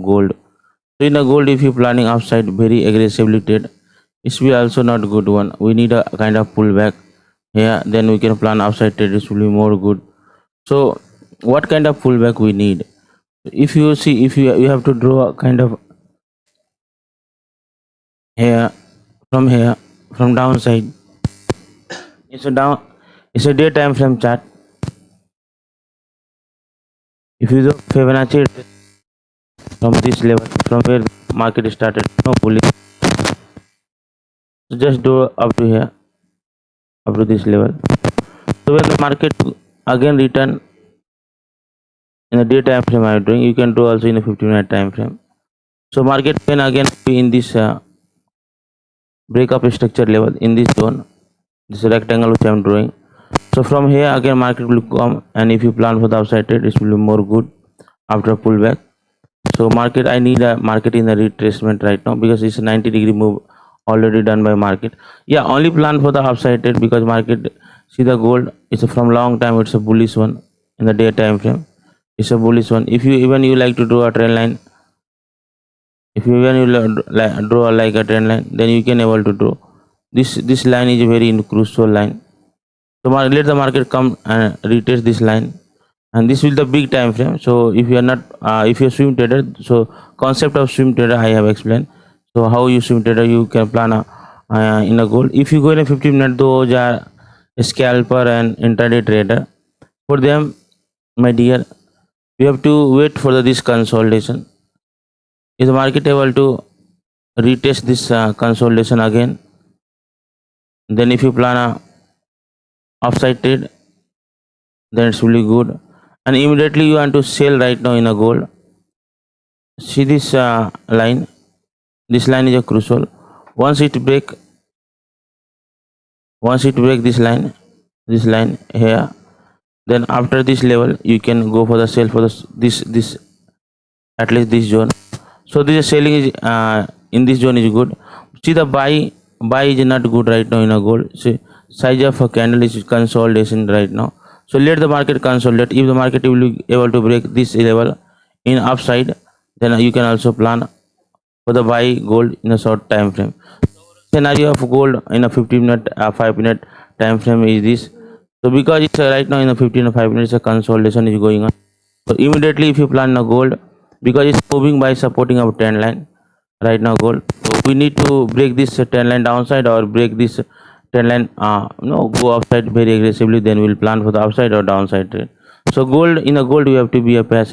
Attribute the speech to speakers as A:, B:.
A: gold. So in the gold, if you planning upside very aggressively trade, it will also not good one. We need a kind of pullback here, then we can plan upside trade. It will be more good. So what kind of pullback we need? If you see, if you have to draw a kind of here from downside, it's a down, it's a day time frame chart. If you do Fibonacci from this level, from where market started, no bullish, so just do up to here, up to this level. So when the market again return in the day time frame, I am doing, you can do also in a 15-minute time frame. So market can again be in this breakup structure level in this zone, this rectangle which I am drawing. So from here again market will come, and if you plan for the upside trade, it will be more good after pullback. So market, I need a market in the retracement right now because it's a 90-degree move already done by market. Yeah, only plan for the upside trade because market, see the gold, it's a from long time, it's a bullish one in the day time frame. It's a bullish one. If you even you like to draw a trend line, if you even you draw like a trend line, then you can able to draw this line is a very crucial line. So let the market come and retest this line, and this will the big time frame. So if you are not if you are swing trader, so concept of swing trader I have explained. So how you swing trader, you can plan in a gold. If you go in a 15-minute, those are scalper and intraday trader. For them, my dear, you have to wait for this consolidation. Is the market able to retest this consolidation again? Then if you plan a upside trade, then it's really good. And immediately you want to sell right now in a gold. See this line. This line is a crucial. Once it break this line here, then after this level you can go for the sell for this at least this zone. So this selling is in this zone is good. See the buy is not good right now in a gold. See size of a candle is consolidation right now. So let the market consolidate. If the market will be able to break this level in upside, then you can also plan for the buy gold in a short time frame. Scenario of gold in a 15-minute 5-minute time frame is this. So because it's right now in a 15 or 5 minutes, a consolidation is going on. So immediately if you plan a gold, because it's moving by supporting our trend line right now gold, so we need to break this trend line downside or break this trend line go upside very aggressively, then we'll plan for the upside or downside trade. So gold, in a gold you have to be a passive.